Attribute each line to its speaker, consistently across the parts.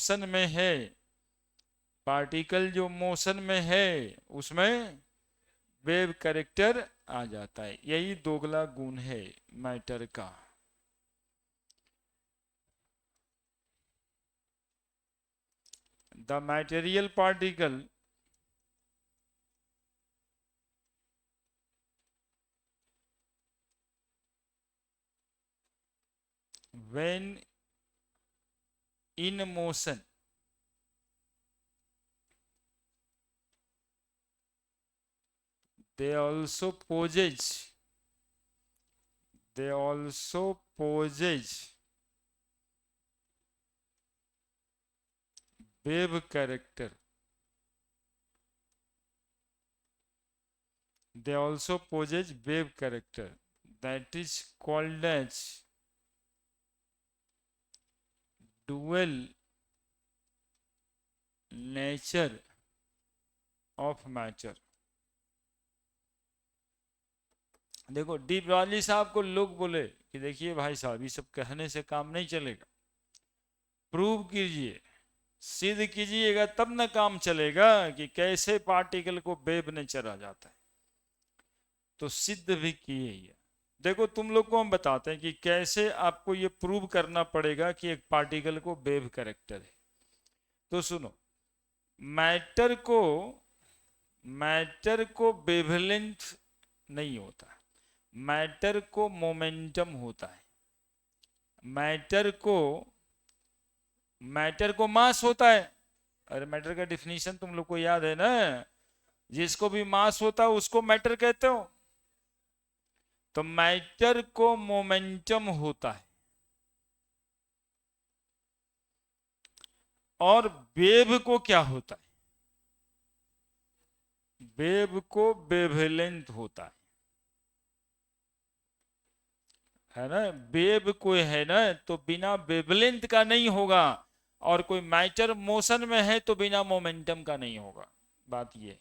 Speaker 1: Motion में है, particle जो मोशन में है उसमें वेव कैरेक्टर आ जाता है। यही दोगला गुण है मैटर का। The material particle when in motion they also possess wave character. They also possess wave character. That is called as dual nature of matter. देखो डीप वाली साहब को लोग बोले कि देखिए भाई साहब ये सब कहने से काम नहीं चलेगा, प्रूव कीजिए, सिद्ध कीजिएगा तब ना काम चलेगा कि कैसे पार्टिकल को वेव नेचर आ जाता है। तो सिद्ध भी किए ये। देखो तुम लोग को हम बताते हैं कि कैसे आपको ये प्रूव करना पड़ेगा कि एक पार्टिकल को वेव कैरेक्टर है। तो सुनो, मैटर को वेवलेंथ नहीं होता, मैटर को मोमेंटम होता है। मैटर को मास होता है। अरे मैटर का डिफिनीशन तुम लोग को याद है ना, जिसको भी मास होता है उसको मैटर कहते हो। तो मैटर को मोमेंटम होता है और वेव को क्या होता है? वेव को वेवलेंथ होता है ना। वेव कोई है ना तो बिना वेवलेंथ का नहीं होगा, और कोई मैटर मोशन में है तो बिना मोमेंटम का नहीं होगा। बात ये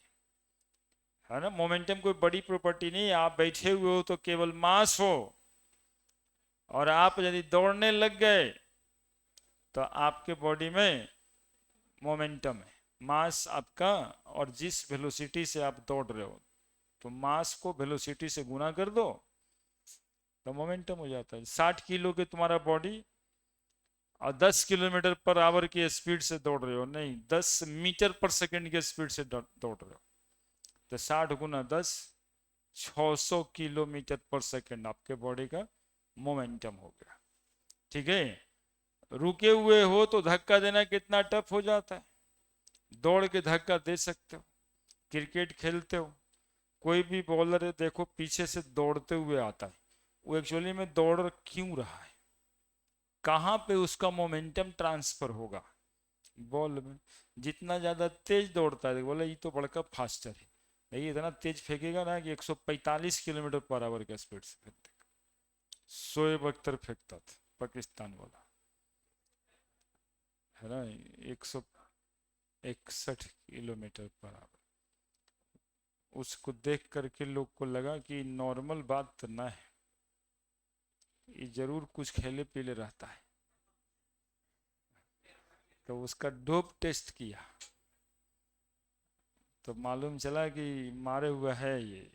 Speaker 1: है ना। मोमेंटम कोई बड़ी प्रॉपर्टी नहीं है। आप बैठे हुए हो तो केवल मास हो, और आप यदि दौड़ने लग गए तो आपके बॉडी में मोमेंटम है, मास आपका, और जिस वेलोसिटी से आप दौड़ रहे हो तो मास को वेलोसिटी से गुना कर दो तो मोमेंटम हो जाता है। 60 किलो के तुम्हारा बॉडी और 10 किलोमीटर पर आवर की स्पीड से दौड़ रहे हो, नहीं 10 मीटर पर सेकंड की स्पीड से दौड़ रहे हो, तो 60 गुना 10 600 किलोमीटर पर सेकंड आपके बॉडी का मोमेंटम हो गया। ठीक है। रुके हुए हो तो धक्का देना कितना टफ हो जाता है, दौड़ के धक्का दे सकते हो। क्रिकेट खेलते हो, कोई भी बॉलर है देखो पीछे से दौड़ते हुए आता है, वो एक्चुअली में दौड़ क्यों रहा है, कहां पे उसका मोमेंटम ट्रांसफर होगा बॉल में। जितना ज्यादा तेज दौड़ता है, बोला ये तो बड़का फास्टर है, नहीं इतना तेज फेंकेगा ना कि 145 किलोमीटर पर आवर के स्पीड से फेंकते। शोएब अख्तर फेंकता था, पाकिस्तान वाला है ना, 161 किलोमीटर पर आवर। उसको देख करके लोग को लगा कि नॉर्मल बात तो ना है, ये जरूर कुछ खेले पीले रहता है। तो उसका डोप टेस्ट किया तो मालूम चला कि मारे हुआ है ये।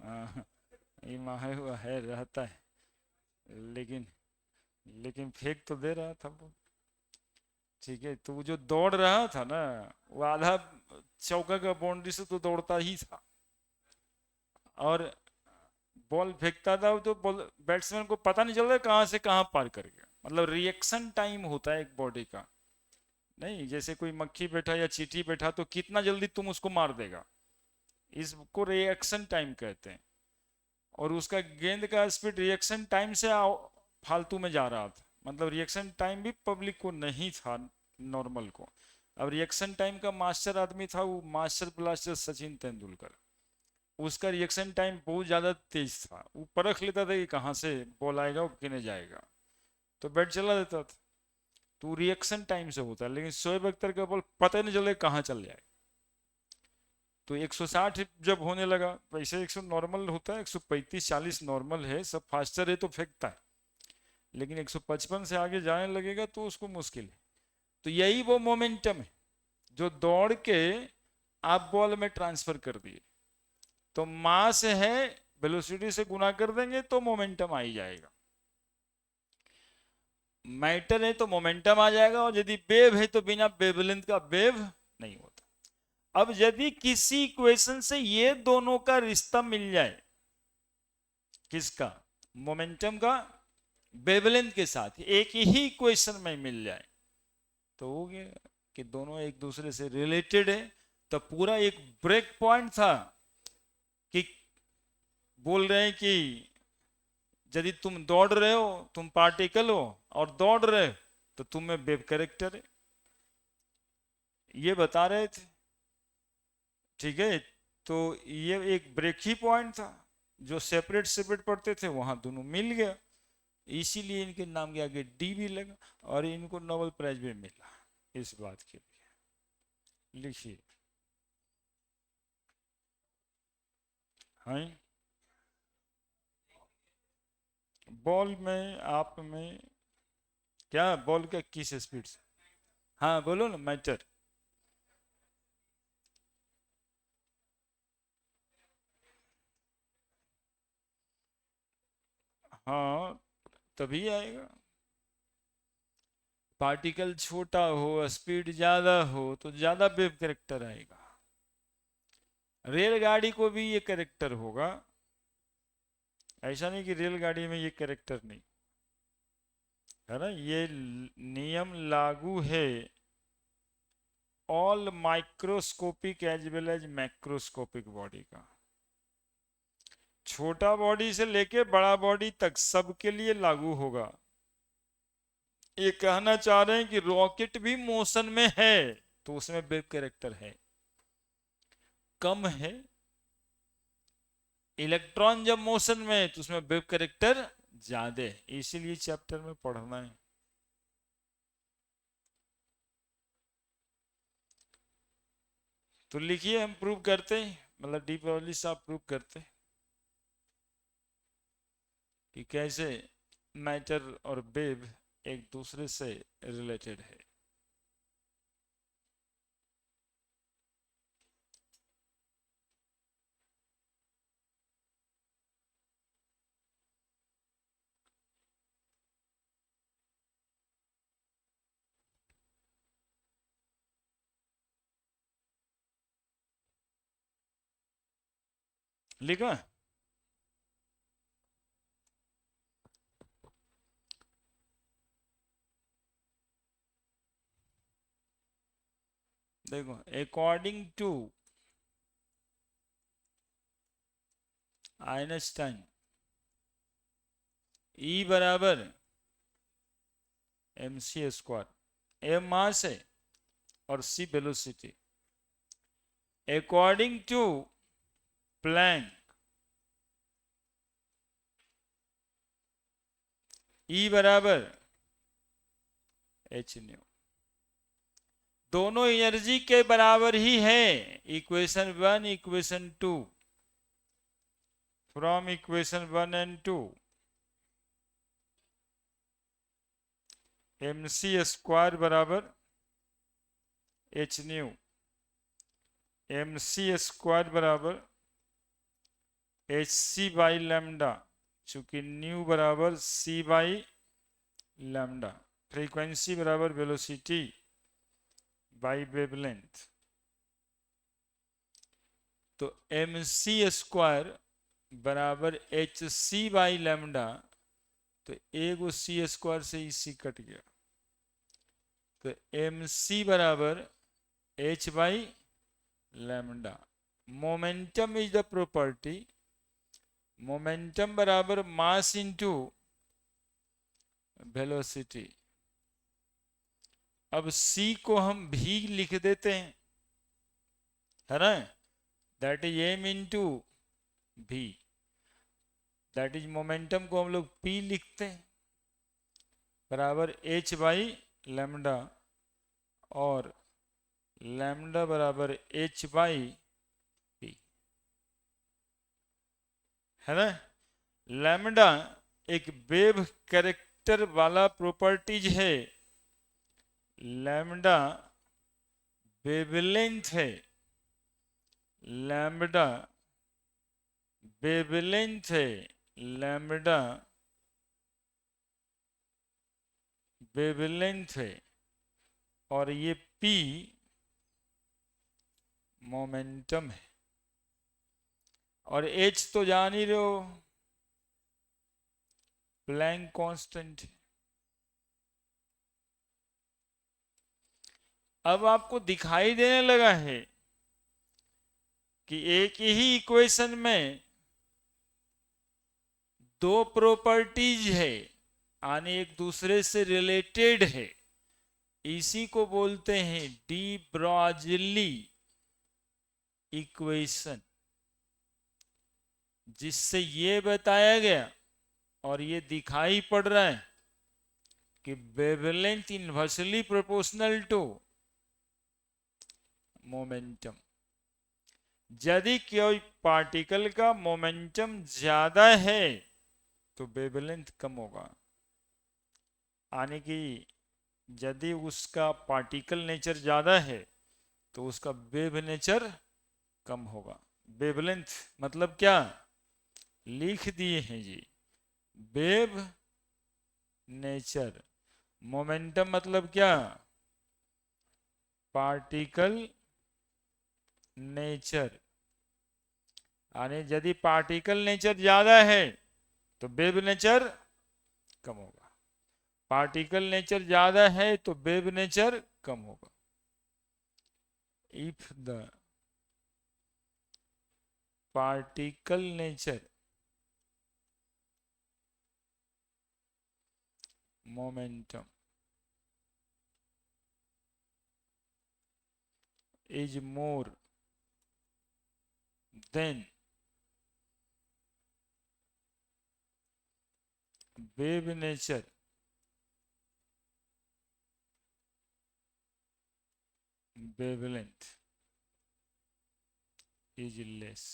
Speaker 1: हाँ, ये मारे हुआ है रहता है, लेकिन लेकिन फेंक तो दे रहा था वो। ठीक है। तो वो जो दौड़ रहा था ना, वो आधा चौका का बाउंड्री से तो दौड़ता ही था, और बॉल फेंकता था तो बॉल बैट्समैन को पता नहीं चल रहा कहाँ से कहाँ पार कर गया। मतलब रिएक्शन टाइम होता है एक बॉडी का, नहीं जैसे कोई मक्खी बैठा या चींटी बैठा तो कितना जल्दी तुम उसको मार देगा, इसको रिएक्शन टाइम कहते हैं। और उसका गेंद का स्पीड रिएक्शन टाइम से फालतू में जा रहा था, मतलब रिएक्शन टाइम भी पब्लिक को नहीं था, नॉर्मल को। अब रिएक्शन टाइम का मास्टर आदमी था वो, मास्टर ब्लास्टर सचिन तेंदुलकर। उसका रिएक्शन टाइम बहुत ज्यादा तेज था, वो परख लेता था कि कहाँ से बॉल आएगा और किने जाएगा, तो बैट चला देता था। तो रिएक्शन टाइम से होता है, लेकिन शोएब अख्तर का बॉल पता नहीं चले कहाँ चल जाए। तो 160 जब होने लगा, वैसे 100 नॉर्मल होता है, 135 40 नॉर्मल है, सब फास्टर है तो फेंकता है। लेकिन 155 से आगे जाने लगेगा तो उसको मुश्किल है। तो यही वो मोमेंटम है जो दौड़ के आप बॉल में ट्रांसफर कर दिए। तो मास है, वेलोसिटी से गुना कर देंगे तो मोमेंटम आ ही जाएगा। मैटर है तो मोमेंटम आ जाएगा, और यदि वेव है तो बिना वेवलेंथ का वेव नहीं होता। अब यदि किसी इक्वेशन से ये दोनों का रिश्ता मिल जाए, किसका, मोमेंटम का वेवलेंथ के साथ एक ही इक्वेशन में मिल जाए, तो हो गया कि दोनों एक दूसरे से रिलेटेड है। तो पूरा एक ब्रेक पॉइंट था कि बोल रहे हैं कि यदि तुम दौड़ रहे हो, तुम पार्टिकल हो और दौड़ रहे हो, तो तुम में वेव कैरेक्टर है, ये बता रहे थे। ठीक है, तो ये एक ब्रेक ही पॉइंट था, जो सेपरेट सेपरेट पढ़ते थे वहां दोनों मिल गया, इसीलिए इनके नाम के आगे डी भी लगा और इनको नोबेल प्राइज भी मिला इस बात के लिए। लिखिए। हाँ, बॉल में आप में क्या, बॉल का किस स्पीड से, हाँ बोलो ना, मैटर। हाँ, तभी आएगा। पार्टिकल छोटा हो, स्पीड ज्यादा हो तो ज्यादा वेव कैरेक्टर आएगा। रेलगाड़ी को भी ये कैरेक्टर होगा, ऐसा नहीं कि रेलगाड़ी में ये कैरेक्टर नहीं है ना। ये नियम लागू है all microscopic as well as macroscopic body का। छोटा बॉडी से लेके बड़ा बॉडी तक सबके लिए लागू होगा। ये कहना चाह रहे हैं कि रॉकेट भी मोशन में है तो उसमें वेव कैरेक्टर है, कम है। इलेक्ट्रॉन जब मोशन में है तो उसमें वेव कैरेक्टर ज्यादा है, इसीलिए चैप्टर में पढ़ना है। तो लिखिए, हम प्रूव करते हैं, मतलब डी पाउली साहब प्रूव करते हैं कि कैसे मैटर और वेव एक दूसरे से रिलेटेड है। लिखा, देखो, अकॉर्डिंग टू आइंस्टाइन E बराबर mc², m मास है और c velocity. According to Planck E बराबर h न्यू। दोनों एनर्जी के बराबर ही है। Equation 1 equation 2, from equation 1 and 2 mc² बराबर h न्यू, mc² बराबर hc बाई लैम्डा, चूंकि न्यू बराबर c बाई लैम्डा, फ्रीक्वेंसी बराबर वेलोसिटी बाई वेवलेंथ। तो mc² बराबर hc बाई लैम्डा, तो एगो c² से ही c कट गया, तो mc बराबर h by lambda. Momentum is the property, momentum बराबर मास इंटू वेलोसिटी। अब c को हम भी लिख देते हैं, है ना, दैट इज m इंटू भी, दैट इज मोमेंटम को हम लोग p लिखते हैं, बराबर h बाई लैम्डा, और लैम्डा बराबर h बाई p, है ना। लैम्डा एक वेव कैरेक्टर वेक्टर वाला प्रॉपर्टीज है, लैम्डा वेवलेंथ है, लैम्डा वेवलेंथ है, लैम्डा वेवलेंथ है, और ये p मोमेंटम है, और h तो जान ही रहे हो, प्लैंक कांस्टेंट। अब आपको दिखाई देने लगा है कि एक ही इक्वेशन में दो प्रॉपर्टीज है, यानी एक दूसरे से रिलेटेड है। इसी को बोलते हैं डी ब्रॉगली इक्वेशन, जिससे ये बताया गया और ये दिखाई पड़ रहा है कि wavelength inversely proportional to momentum. यदि कोई पार्टिकल का मोमेंटम ज्यादा है तो वेवलेंथ कम होगा, यानी कि यदि उसका पार्टिकल नेचर ज्यादा है तो उसका वेव नेचर कम होगा। वेवलेंथ मतलब क्या लिख दिए हैं जी, वेव नेचर। मोमेंटम मतलब क्या, पार्टिकल नेचर। यानी यदि पार्टिकल नेचर ज्यादा है तो वेव नेचर कम होगा, पार्टिकल नेचर ज्यादा है तो वेव नेचर कम होगा। If the particle nature momentum is more than wave nature, wavelength is less।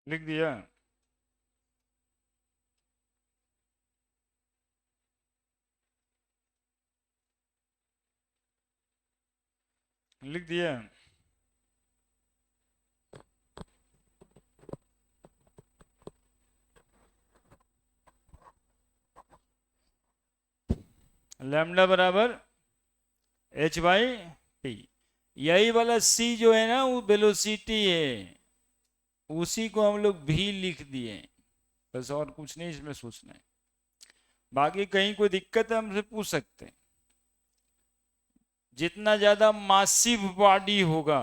Speaker 1: लिख दिया? लिख दिया? लैम्डा बराबर h/p। यही वाला c जो है ना वो वेलोसिटी है, उसी को हम लोग भी लिख दिए, बस और कुछ नहीं इसमें सोचना है। बाकी कहीं कोई दिक्कत है हमसे पूछ सकते हैं। जितना ज्यादा मासिव बॉडी होगा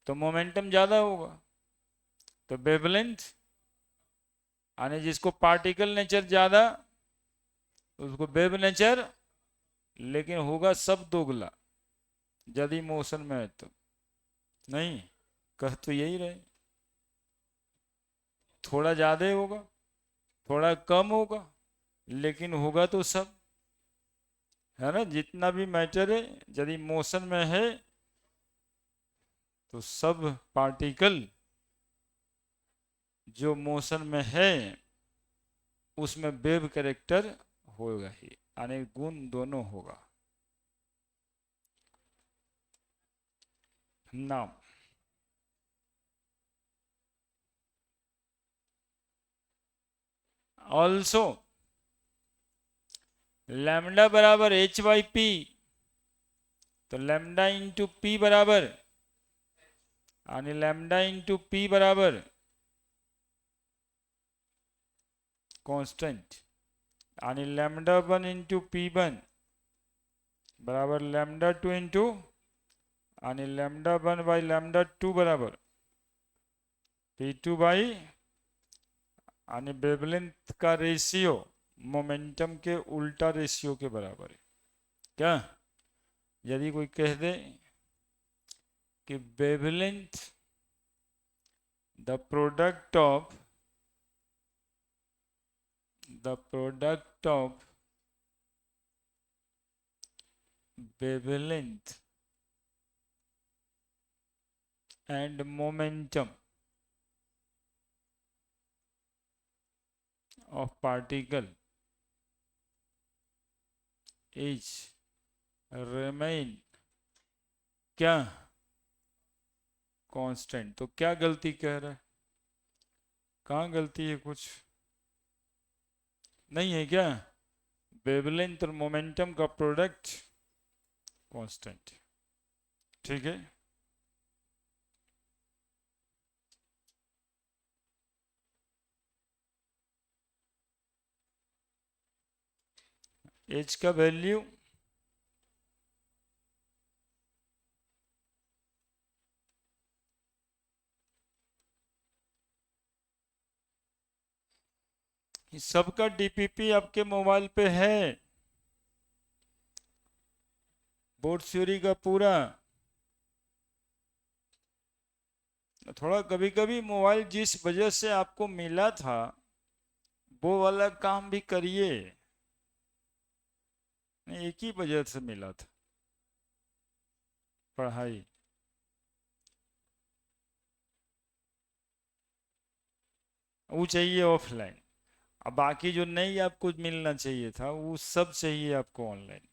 Speaker 1: तो मोमेंटम ज्यादा होगा। तो वेवलेंथ यानी जिसको पार्टिकल नेचर ज्यादा उसको वेव नेचर, लेकिन होगा सब दोगुना यदि मोशन में है तो। नहीं, कह तो यही रहे, थोड़ा ज्यादा होगा थोड़ा कम होगा, लेकिन होगा तो सब, है ना। जितना भी मैटर है यदि मोशन में है तो सब पार्टिकल जो मोशन में है उसमें वेव कैरेक्टर होगा ही, यानी गुण दोनों होगा। नाउ ऑल्सो लैम्डा बराबर h/p, तो लैम्डा इंटू पी बराबर, यानी लैम्डा इंटू पी बराबर कांस्टेंट, यानी लैम्डा 1 इंटू p1 बराबर लैम्डा 2 इंटू, यानी लैम्डा 1 बाई लैम्डा 2 बराबर p2 बाई, यानी वेवलेंथ का रेशियो मोमेंटम के उल्टा रेशियो के बराबर है। क्या यदि कोई कह दे कि wavelength the product of wavelength and momentum of particle is remain क्या कांस्टेंट, तो क्या गलती कह रहा है? कहाँ गलती है? कुछ नहीं है क्या? वेवलेंथ और मोमेंटम का प्रोडक्ट कांस्टेंट, ठीक है। एच का वैल्यू सबका डीपीपी आपके मोबाइल पे है, बोर्ड थ्योरी का पूरा। थोड़ा कभी कभी मोबाइल जिस वजह से आपको मिला था वो वाला काम भी करिए। एक ही वजह से मिला था, पढ़ाई। वो चाहिए ऑफलाइन, अब बाकी जो नहीं आपको मिलना चाहिए था वो सब चाहिए आपको ऑनलाइन,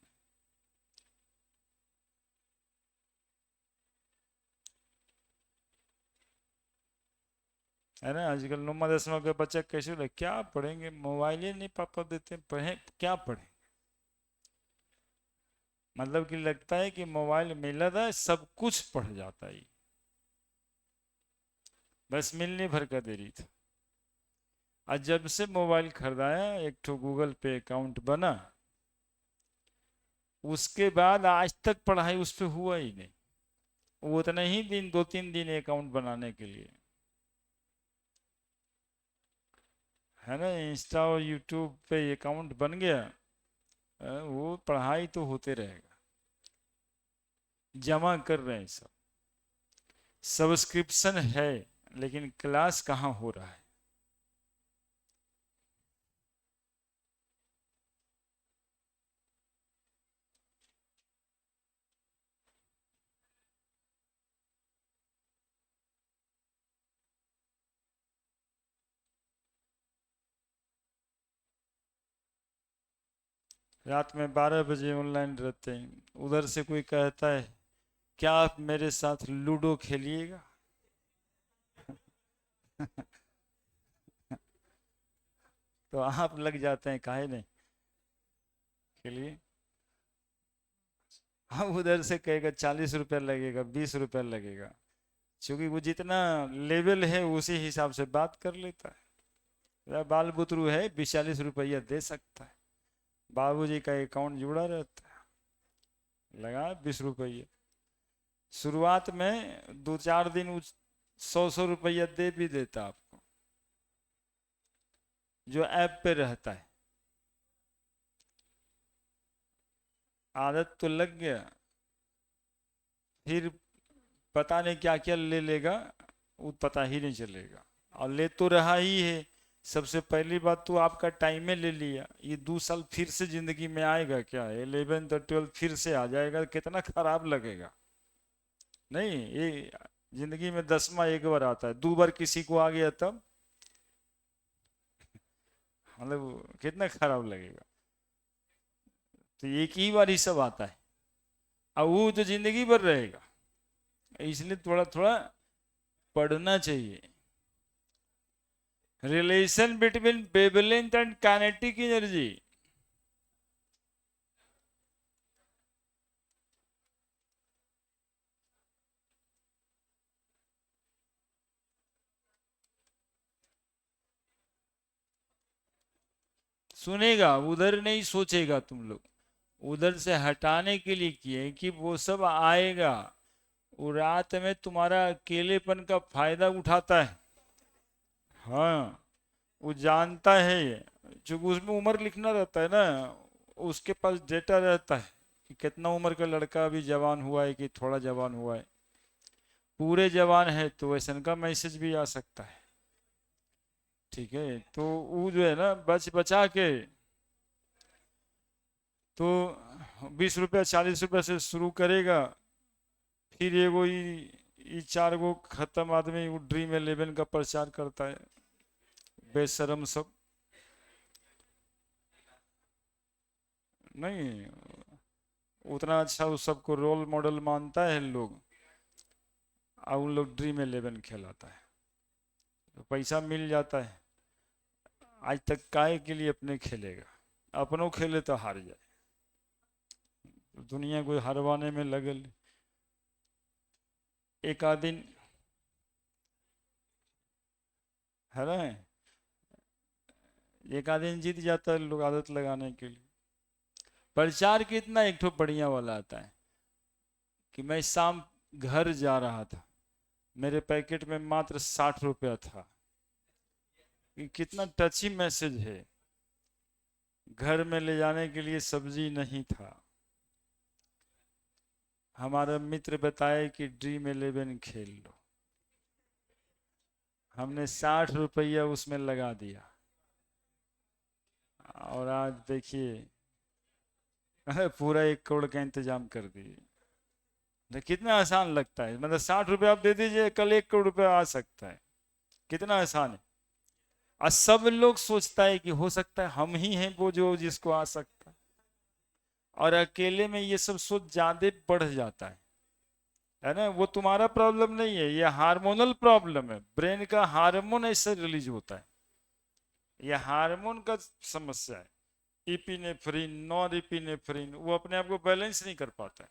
Speaker 1: है ना। आजकल 9वीं 10वीं के बच्चे कैसे रहे, क्या पढ़ेंगे, मोबाइल ही नहीं पापा देते, पढ़े क्या पढ़े। मतलब कि लगता है कि मोबाइल मिला था सब कुछ पढ़ जाता है, बस मिलने भर का देरी था। और जब से मोबाइल खरीदाया एक ठो गूगल पे अकाउंट बना, उसके बाद आज तक पढ़ाई उस पर हुआ ही नहीं। वो उतना ही दिन 2-3 दिन अकाउंट बनाने के लिए, है ना। इंस्टा और यूट्यूब पे अकाउंट बन गया, वो पढ़ाई तो होते रहेगा। जमा कर रहे हैं सब, सब्सक्रिप्शन है, लेकिन क्लास कहाँ हो रहा है। रात में 12 बजे ऑनलाइन रहते हैं, उधर से कोई कहता है क्या आप मेरे साथ लूडो खेलिएगा? तो आप लग जाते हैं, काहे नहीं खेलिए। हाँ, उधर से कहेगा 40 रुपया लगेगा, 20 रुपया लगेगा, क्योंकि वो जितना लेवल है उसी हिसाब से बात कर लेता है। मेरा बाल बुतरू है, 20-40 रुपया दे सकता है, बाबूजी का अकाउंट जुड़ा रहता है, लगा 20 रुपये। शुरुआत में 2-4 दिन 100-100 रुपया दे भी देता आपको, जो ऐप पे रहता है। आदत तो लग गया, फिर पता नहीं क्या क्या ले लेगा, वो पता ही नहीं चलेगा। और ले तो रहा ही है। सबसे पहली बात तो आपका टाइम में ले लिया, ये 2 साल फिर से जिंदगी में आएगा क्या? 11th और 12th फिर से आ जाएगा, कितना खराब लगेगा। नहीं, ये जिंदगी में 10वां एक बार आता है, 2 बार किसी को आ गया तब मतलब कितना खराब लगेगा। तो एक ही बार ही सब आता है, और वो तो जिंदगी भर रहेगा। इसलिए थोड़ा थोड़ा पढ़ना चाहिए। Relation between wavelength and kinetic energy. सुनेगा, उधर नहीं सोचेगा। तुम लोग उधर से हटाने के लिए किए कि वो सब आएगा, वो रात में तुम्हारा अकेलेपन का फायदा उठाता है। हाँ, वो जानता है ये, चूंकि उसमें उम्र लिखना रहता है ना, उसके पास डेटा रहता है कि कितना उम्र का लड़का अभी जवान हुआ है कि थोड़ा जवान हुआ है। पूरे जवान है तो वैसन का मैसेज भी आ सकता है। ठीक है, तो वो जो है ना बच बचा के, तो 20 रुपया 40 रुपया से शुरू करेगा। फिर ये वो ये 4 गो खत्म आदमी वो ड्रीम 11 का प्रचार करता है, बेशरम सब। नहीं, उतना अच्छा उस सबको रोल मॉडल मानता है लोग, और उन लोग ड्रीम 11 खेलाता है, तो पैसा मिल जाता है। आज तक काय के लिए अपने खेलेगा? अपनों खेले तो हार जाए, तो दुनिया को हरवाने में लगल। एक आध दिन है ना, एक आध दिन जीत जाता है लोग आदत लगाने के लिए। प्रचार कितना एक ठो बढ़िया वाला आता है कि मैं शाम घर जा रहा था, मेरे पैकेट में मात्र 60 रुपया था। कि कितना टची मैसेज है। घर में ले जाने के लिए सब्जी नहीं था, हमारा मित्र बताए कि ड्रीम 11 खेल लो, हमने 60 रुपया उसमें लगा दिया, और आज देखिए पूरा 1 करोड़ का इंतजाम कर दिए। तो कितना आसान लगता है, मतलब 60 रुपया आप दे दीजिए, कल 1 करोड़ रुपया आ सकता है। कितना आसान है। और सब लोग सोचता है कि हो सकता है हम ही हैं वो जो जिसको आ सकता है, और अकेले में ये सब सोच ज्यादा बढ़ जाता है ना। वो तुम्हारा प्रॉब्लम नहीं है, ये हार्मोनल प्रॉब्लम है, ब्रेन का हार्मोन ऐसे रिलीज होता है, ये हार्मोन का समस्या है। इपिनेफ्रिन, नॉर इपिनेफ्रिन, वो अपने आप को बैलेंस नहीं कर पाता है।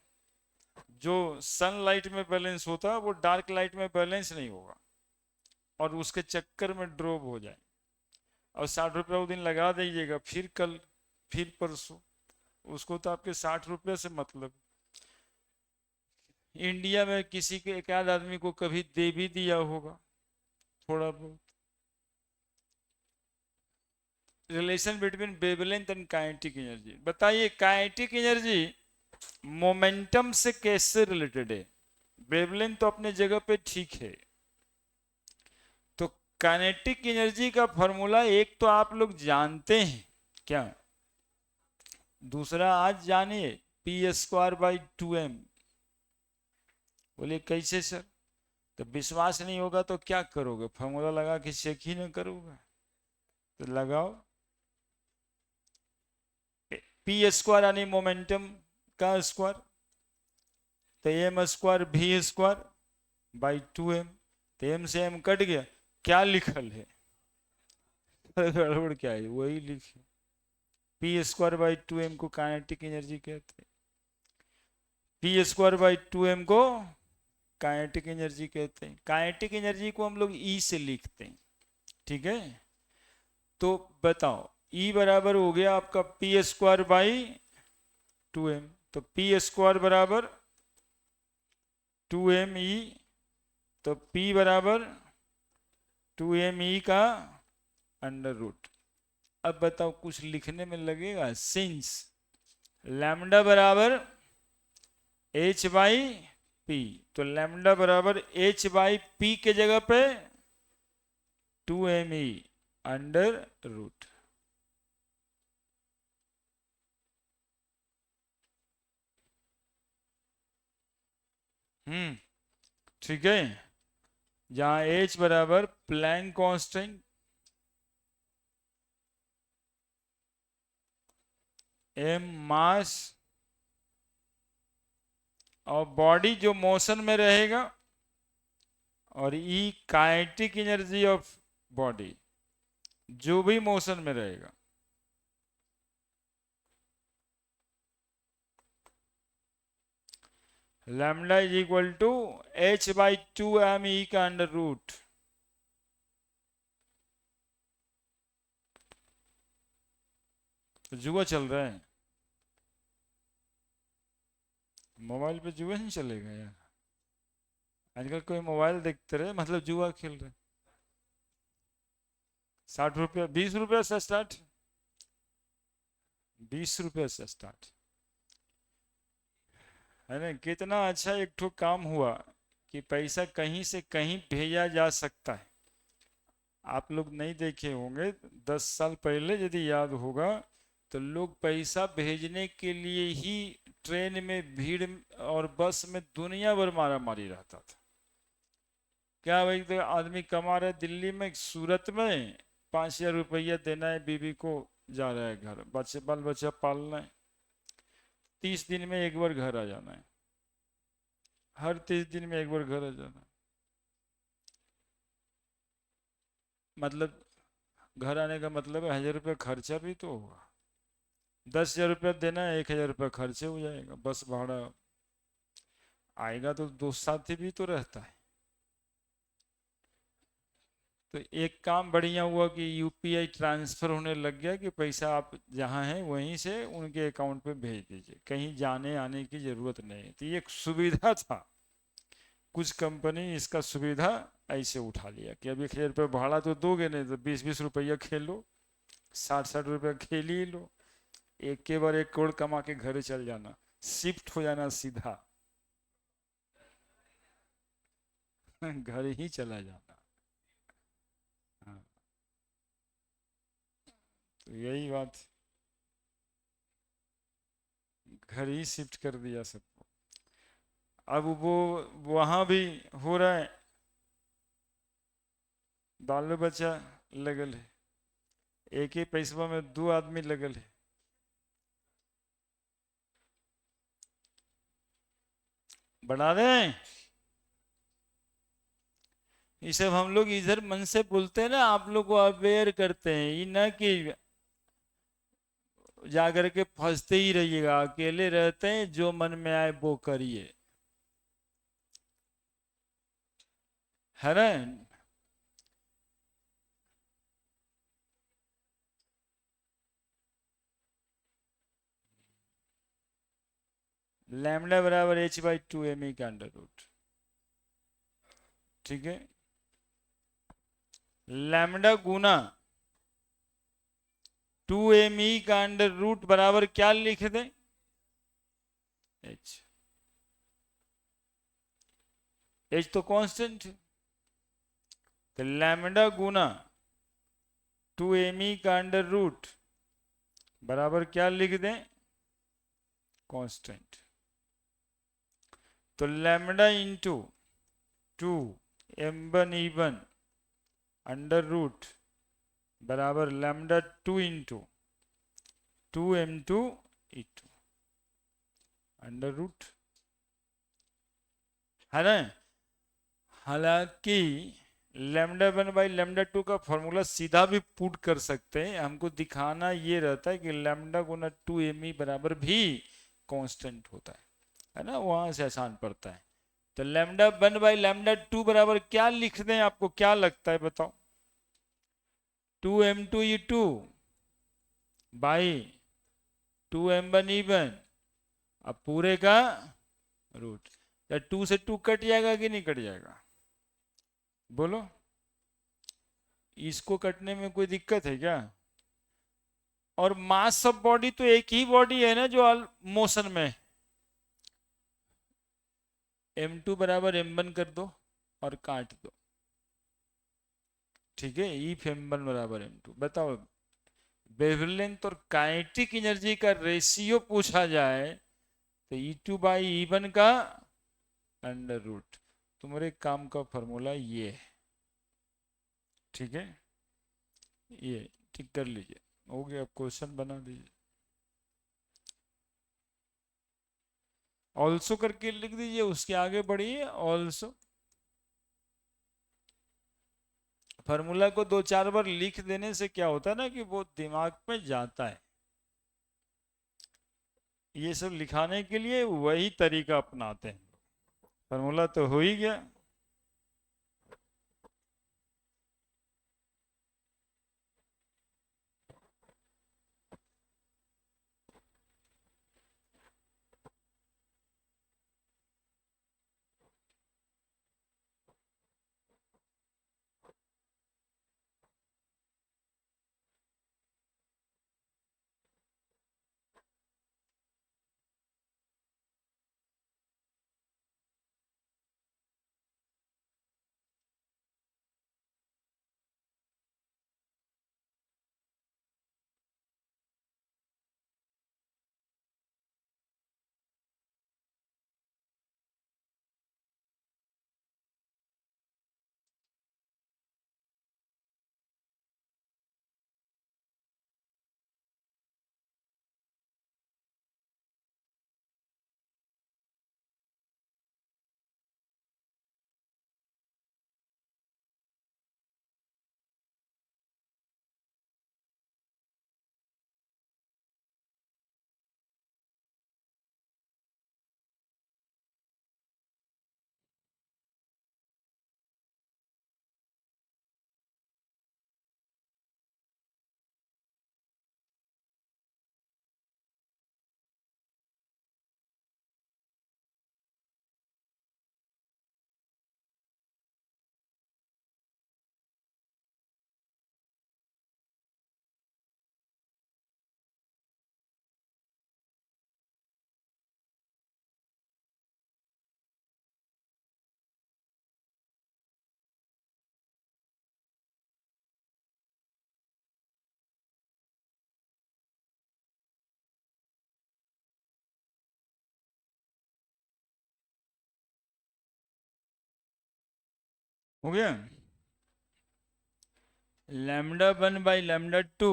Speaker 1: जो सनलाइट में बैलेंस होता है वो डार्क लाइट में बैलेंस नहीं होगा, और उसके चक्कर में ड्रॉप हो जाए। और 60 रुपया वो दिन लगा दीजिएगा, फिर कल, फिर परसों, उसको तो आपके 60 रुपये से मतलब। इंडिया में किसी के एक आध आदमी को कभी दे भी दिया होगा थोड़ा बहुत। Relation between wavelength and kinetic energy. बताइए, काइनेटिक एनर्जी मोमेंटम से कैसे रिलेटेड है? वेवलेंथ तो अपने जगह पे ठीक है, तो काइनेटिक एनर्जी का फॉर्मूला एक तो आप लोग जानते हैं क्या? दूसरा आज जानिए, P²/2m। बोले कैसे सर? तो विश्वास नहीं होगा तो क्या करोगे? फॉर्मूला लगा के चेक ही ना करोगे? तो लगाओ, पी स्क्वायर यानी मोमेंटम का स्क्वायर, तो एम स्क्वायर भी स्क्वायर बाई 2m, तो एम से एम कट गया, क्या लिखल है गड़बड़ क्या है, वही लिखे। पी स्क्वायर बाई 2m को काइनेटिक एनर्जी कहते हैं, पी स्क्वायर बाई 2m को काइनेटिक एनर्जी कहते हैं। काइनेटिक एनर्जी को हम लोग ई से लिखते हैं, ठीक है। तो बताओ ई बराबर हो गया आपका पी स्क्वायर बाई 2m, तो पी स्क्वायर बराबर 2m ई, तो p बराबर 2m ई का अंडर रूट। अब बताओ कुछ लिखने में लगेगा, सिंस लैम्डा बराबर h बाई पी, तो लैम्डा बराबर h बाई पी के जगह पे 2m ई अंडर रूट। ठीक है, जहां h बराबर प्लैंक कांस्टेंट, m मास, और बॉडी जो मोशन में रहेगा, और E kinetic energy of body जो भी मोशन में रहेगा। Lambda is equal to h by 2m E का अंडर रूट। तो जुआ चल रहा है, मोबाइल पे जुआ नहीं चलेगा यार, आजकल कोई मोबाइल देखते रहे मतलब जुआ खेल रहे। 60 रुपया, 20 रुपया से स्टार्ट, 20 रुपया से स्टार्ट है ना। कितना अच्छा एक ठो काम हुआ कि पैसा कहीं से कहीं भेजा जा सकता है। आप लोग नहीं देखे होंगे, 10 साल पहले यदि याद होगा तो लोग पैसा भेजने के लिए ही ट्रेन में भीड़ और बस में दुनिया भर मारा मारी रहता था। क्या भाई, तो आदमी कमा रहे दिल्ली में, सूरत में 5,000 रुपया देना है, बीवी को जा रहा है घर, बच्चे बाल बच्चा पालना है, 30 दिन में एक बार घर आ जाना है, हर 30 दिन में एक बार घर आ जाना है। मतलब घर आने का मतलब 1,000 रुपया खर्चा भी तो होगा, 10,000 रुपया देना है, 1,000 रुपया खर्चे हो जाएगा, बस भाड़ा आएगा, तो दोस्त साथी भी तो रहता है। तो एक काम बढ़िया हुआ कि यूपीआई ट्रांसफर होने लग गया, कि पैसा आप जहाँ हैं वहीं से उनके अकाउंट पे भेज दीजिए, कहीं जाने आने की जरूरत नहीं। तो ये एक सुविधा था, कुछ कंपनी इसका सुविधा ऐसे उठा लिया कि अब 1,000 रुपये भाड़ा तो दोगे नहीं, तो 20-20 रुपया खेलो, 60-60 रुपया खेल ही लो, एक के बार 1 करोड़ कमा के घर चल जाना, शिफ्ट हो जाना सीधा घर ही चला जाना। हाँ, तो यही बात, घर ही शिफ्ट कर दिया सबको। अब वो वहां भी हो रहा है, बाल बच्चा लगल है, एक ही पैसा में 2 आदमी लगल है। बढ़ा दें, ये सब हम लोग इधर मन से बोलते हैं ना, आप लोग को अवेयर करते हैं, ये ना कि जाकर के फंसते ही रहिएगा, अकेले रहते हैं, जो मन में आए वो करिए, है ना। लैम्डा बराबर h बाई 2m ई का अंडर रूट, ठीक है। लैम्डा गुना 2m ई का अंडर रूट बराबर क्या लिख दें, h, h तो कांस्टेंट है, तो लैम्डा गुना 2m ई का अंडर रूट बराबर क्या लिख दें, कांस्टेंट। तो lambda into 2m1 E1 under root बराबर lambda 2 into 2m2 E2 under root, है ना। हालांकि λ1/λ2 का फॉर्मूला सीधा भी पुट कर सकते हैं, हमको दिखाना ये रहता है कि लैम्डा गुना 2me बराबर भी कांस्टेंट होता है ना, वहां से आसान पड़ता है। तो λ1/λ2 बराबर क्या लिख दें, आपको क्या लगता है बताओ? 2m2e2 बाई 2m1e1, अब पूरे का रूट। 2 से 2 कट जाएगा कि नहीं कट जाएगा, बोलो? इसको कटने में कोई दिक्कत है क्या? और मास ऑफ बॉडी तो एक ही बॉडी है ना जो मोशन में। m2 बराबर m1 कर दो और काट दो, ठीक है। इफ m1 बराबर m2, बताओ वेवलेंथ और काइनेटिक एनर्जी का रेशियो पूछा जाए तो E2/E1 का अंडर रूट। तुम्हारे काम का फॉर्मूला ये है, ठीक है, ये ठीक कर लीजिए, हो गया। क्वेश्चन बना दीजिए, ऑल्सो करके लिख दीजिए, उसके आगे बढ़िए। ऑल्सो फॉर्मूला को 2-4 बार लिख देने से क्या होता है ना कि वो दिमाग में जाता है। ये सब लिखाने के लिए वही तरीका अपनाते हैं। फॉर्मूला तो हो ही गया। हो गया। λ1/λ2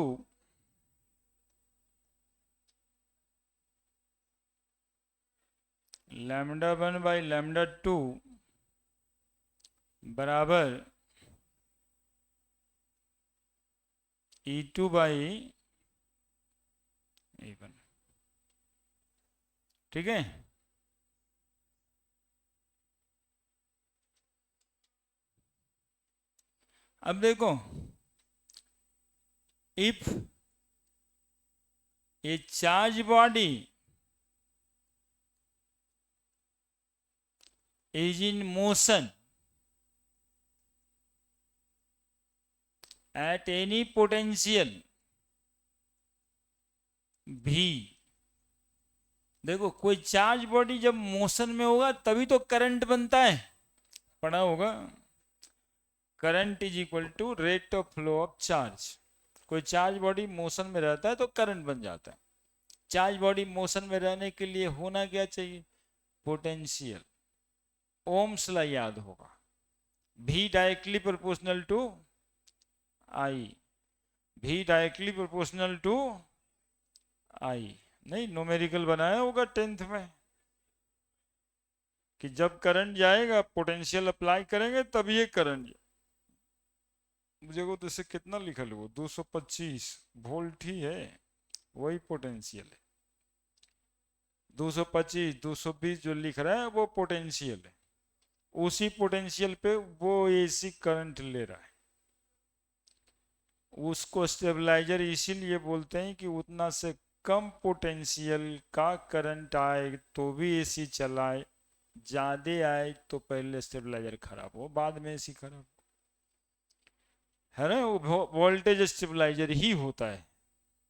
Speaker 1: λ1/λ2 बराबर E2/E1, ठीक है। अब देखो, if A charge body is in motion at any potential V, देखो कोई चार्ज बॉडी जब मोशन में होगा तभी तो करंट बनता है, पढ़ा होगा। Current is equal to rate of flow of charge. कोई चार्ज बॉडी मोशन में रहता है तो करंट बन जाता है। चार्ज बॉडी मोशन में रहने के लिए होना क्या चाहिए, पोटेंशियल। ओम्स ला याद होगा, V directly proportional to I, V directly proportional to I। नहीं, न्यूमेरिकल बनाया होगा 10th में कि जब करंट जाएगा पोटेंशियल अप्लाई करेंगे तब ये करंट। मुझे को तो इसे कितना लिखा लो, 225 वोल्ट ही है, वही पोटेंशियल है। 225 220 जो लिख रहा है वो पोटेंशियल है, उसी पोटेंशियल पे वो एसी करंट ले रहा है। उसको स्टेबलाइजर इसीलिए बोलते हैं कि उतना से कम पोटेंशियल का करंट आए तो भी एसी चलाए, ज्यादा आए तो पहले स्टेबलाइजर खराब हो बाद में एसी खराब है ना। वो वोल्टेज स्टेबलाइजर ही होता है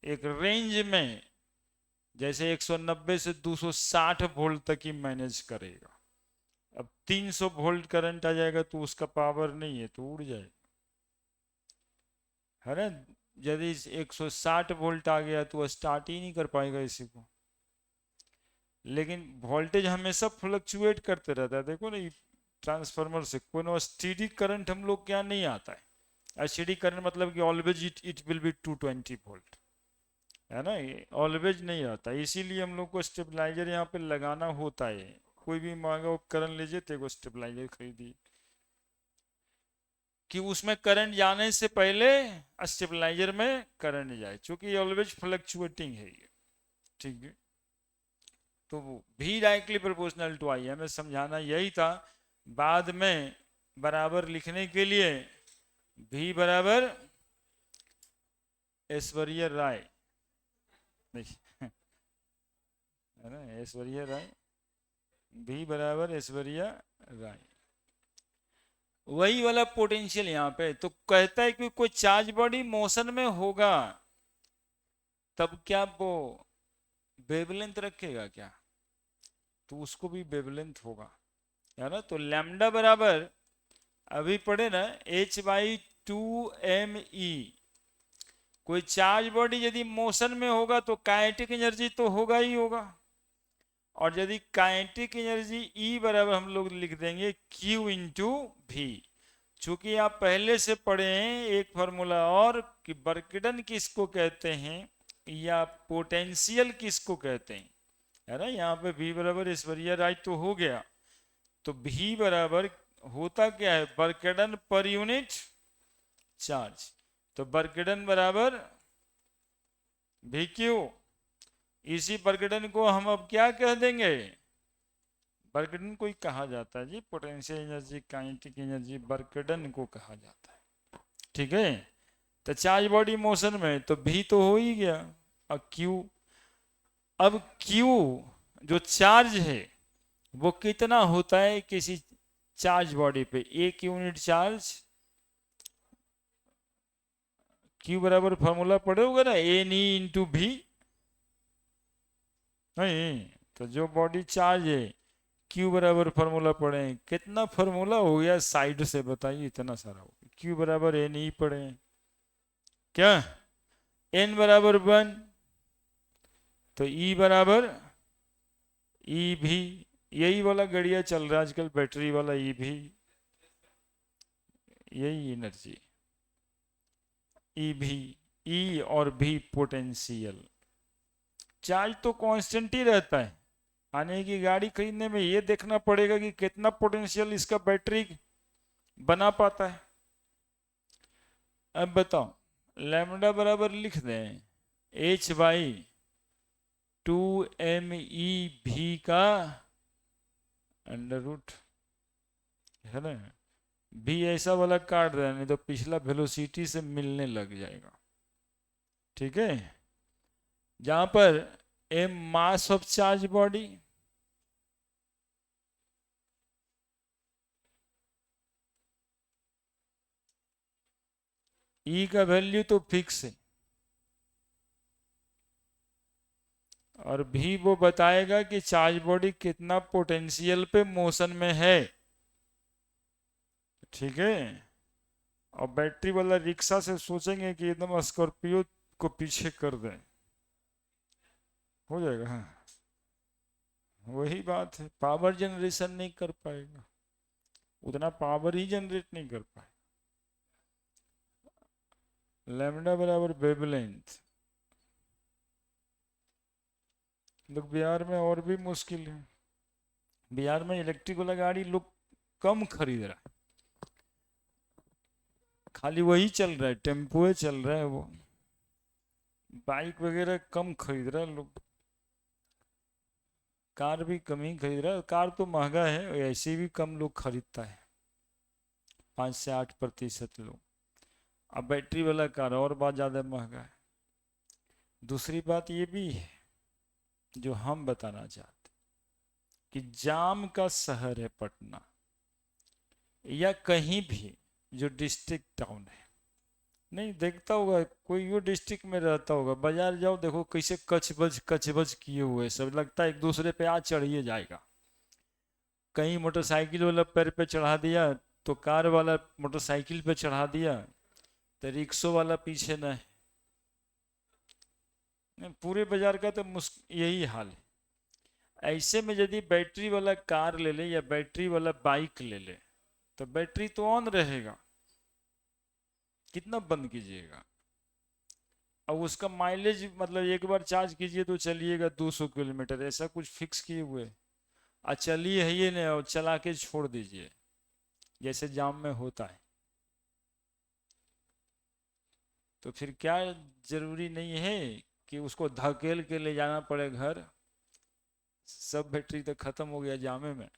Speaker 1: एक रेंज में, जैसे 190 से 260 वोल्ट तक ही मैनेज करेगा। अब 300 वोल्ट करंट आ जाएगा तो उसका पावर नहीं है तो उड़ जाएगा, है ना। यदि 160 वोल्ट आ गया तो स्टार्ट ही नहीं कर पाएगा इसी को। लेकिन वोल्टेज हमेशा फ्लक्चुएट करते रहता है, देखो ना ट्रांसफार्मर से कोई स्टेडी करंट हम लोग क्या नहीं आता है। स्टेडी करंट मतलब कि always it will be 220 volt, है ना, ये ऑलवेज नहीं आता। इसीलिए हम लोग को स्टेबलाइजर यहाँ पे लगाना होता है। कोई भी महंगा उपकरण लीजिए तो स्टेबलाइजर खरीदिए कि उसमें करंट जाने से पहले स्टेबलाइजर में करंट जाए, क्योंकि ऑलवेज फ्लक्चुएटिंग है ये, ठीक है। तो भी डायरेक्टली प्रोपोर्शनल टू आई, हमें समझाना यही था। बाद में बराबर लिखने के लिए भी बराबर ऐश्वर्या राय, है ना, ऐश्वर्या राय, भी बराबर ऐश्वर्या राय, वही वाला पोटेंशियल यहाँ पे। तो कहता है कि कोई चार्ज बॉडी मोशन में होगा तब क्या वो वेवलेंथ रखेगा क्या, तो उसको भी वेवलेंथ होगा, है ना। तो लैम्डा बराबर अभी पढ़े ना H/2me। कोई चार्ज बॉडी यदि मोशन में होगा तो काइनेटिक एनर्जी तो होगा ही होगा, और यदि काइनेटिक एनर्जी E बराबर हम लोग लिख देंगे Q इंटू भी। चूंकि आप पहले से पढ़े हैं एक फॉर्मूला और कि बर्कडन किसको कहते हैं या पोटेंशियल किसको कहते हैं, है ना। यहाँ पे V बराबर ऐश्वर्या राय तो हो गया, तो V बराबर होता क्या है, बर्कडन पर यूनिट चार्ज। तो बर्कडन बराबर भी क्यू, इसी बर्कडन को हम अब क्या कह देंगे, बर्कडन को ही कहा जाता है जी, पोटेंशियल एनर्जी काइनेटिक एनर्जी बर्कडन को कहा जाता है, ठीक है। तो चार्ज बॉडी मोशन में तो भी तो हो ही गया। अब क्यू, अब क्यू जो चार्ज है वो कितना होता है किसी चार्ज बॉडी पे, एक यूनिट चार्ज। क्यू बराबर फॉर्मूला पढ़े होगा ना, एन ई इंटू भी, नहीं तो जो बॉडी चार्ज है क्यू बराबर फॉर्मूला पढ़े, कितना फॉर्मूला हो गया साइड से बताइए, इतना सारा हो गया। क्यू बराबर एन ई पढ़े क्या, एन बराबर 1 तो ई बराबर ई भी, यही वाला गड़िया चल रहा है आजकल बैटरी वाला ई भी, यही एनर्जी ई भी, ई और भी पोटेंशियल। चार्ज तो कांस्टेंट ही रहता है, आने की गाड़ी खरीदने में ये देखना पड़ेगा कि कितना पोटेंशियल इसका बैटरी बना पाता है। अब बताओ लैम्डा बराबर लिख दें H/2me भी का अंडर रूट, है ना। भी ऐसा वाला काट रहा है, नहीं तो पिछला वेलोसिटी से मिलने लग जाएगा, ठीक है। जहां पर m mass of charge body, E का वैल्यू तो फिक्स है, और भी वो बताएगा कि चार्ज बॉडी कितना पोटेंशियल पे मोशन में है, ठीक है। और बैटरी वाला रिक्शा से सोचेंगे कि एकदम स्कॉर्पियो को पीछे कर दें, हो जाएगा। हाँ वही बात है, पावर जनरेशन नहीं कर पाएगा, उतना पावर ही जनरेट नहीं कर पाएगा। लैम्डा बराबर वेवलेंथ, लोग बिहार में और भी मुश्किल है। बिहार में इलेक्ट्रिक वाला गाड़ी लोग कम खरीद रहा है, खाली वही चल रहा है, टेम्पो चल रहा है, वो बाइक वगैरह कम खरीद रहा है लोग। कार भी कम ही खरीद रहा है, कार तो महंगा है, ऐसे भी कम लोग खरीदता है, 5 से 8% लोग। अब बैटरी वाला कार और बहुत ज़्यादा महंगा है। दूसरी बात ये भी है जो हम बताना चाहते, कि जाम का शहर है पटना, या कहीं भी जो डिस्ट्रिक्ट टाउन है, नहीं देखता होगा कोई, यो डिस्ट्रिक्ट में रहता होगा, बाजार जाओ देखो कैसे कच बज किए हुए सब, लगता है एक दूसरे पे आ चढ़िए जाएगा। कहीं मोटरसाइकिल वाला पैर पे चढ़ा दिया तो कार वाला मोटरसाइकिल पे चढ़ा दिया, तो रिक्शो वाला पीछे न है। पूरे बाजार का तो यही हाल है। ऐसे में यदि बैटरी वाला कार ले ले या बैटरी वाला बाइक ले ले, तो बैटरी तो ऑन रहेगा, कितना बंद कीजिएगा। अब उसका माइलेज मतलब एक बार चार्ज कीजिए तो चलिएगा 200 किलोमीटर, ऐसा कुछ फिक्स किए हुए, चलिए है ये नहीं, और चला के छोड़ दीजिए जैसे जाम में होता है। तो फिर क्या जरूरी नहीं है कि उसको धकेल के ले जाना पड़े घर, सब बैटरी तो खत्म हो गया जामे में,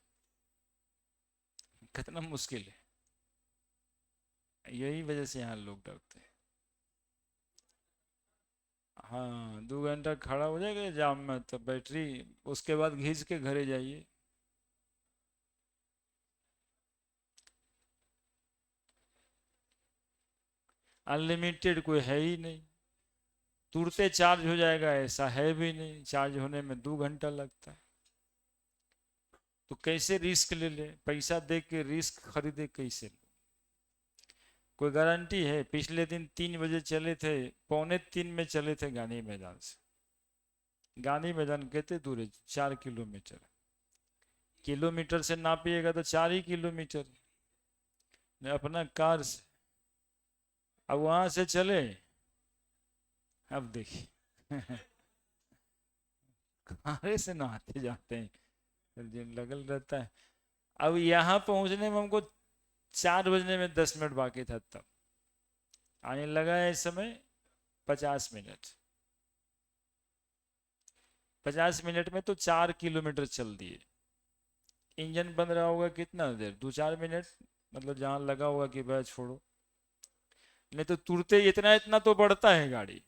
Speaker 1: कितना मुश्किल है। यही वजह से यहाँ लोग डरते हैं। हाँ 2 घंटा खड़ा हो जाएगा जाम में तो बैटरी, उसके बाद घिस के घरे जाइए। अनलिमिटेड कोई है ही नहीं, तुरंते चार्ज हो जाएगा ऐसा है भी नहीं, चार्ज होने में 2 घंटा लगता है। तो कैसे रिस्क ले ले, पैसा दे के रिस्क खरीदे कैसे ले? कोई गारंटी है? पिछले दिन 3 बजे चले थे, 2:45 में चले थे गांधी मैदान से। गांधी मैदान कितने दूर है? 4 किलोमीटर। किलोमीटर से नापिएगा तो 4 ही किलोमीटर, अपना कार से। अब वहां से चले, अब देखिए कारे से नहाते जाते हैं, दिन लगल रहता है। अब यहाँ पहुंचने में हमको 4 बजने में 10 मिनट बाकी था, तब आने लगा है इस समय 50 मिनट। 50 मिनट में तो 4 किलोमीटर चल दिए। इंजन बंद रहा होगा कितना देर, 2-4 मिनट, मतलब जहां लगा होगा कि भाई छोड़ो, नहीं तो तुरते इतना इतना तो बढ़ता है गाड़ी।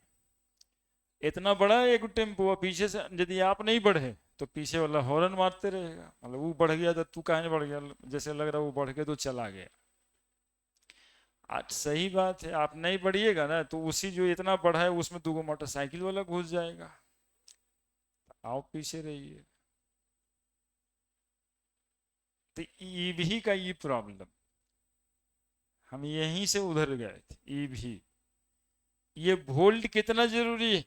Speaker 1: इतना बड़ा है एक टेम्पो, पीछे से यदि आप नहीं बढ़े तो पीछे वाला हॉर्न मारते रहेगा, मतलब वो बढ़ गया तो तू काहे नहीं बढ़ गया, जैसे लग रहा है वो बढ़ के तो चला गया। आज सही बात है, आप नहीं बढ़िएगा ना तो उसी जो इतना बढ़ा है उसमें 2 मोटरसाइकिल वाला घुस जाएगा, आओ पीछे रहिए। तो ईवी का ये प्रॉब्लम, हम यहीं से उधर गए थे। ईवी, ये वोल्ट कितना जरूरी है,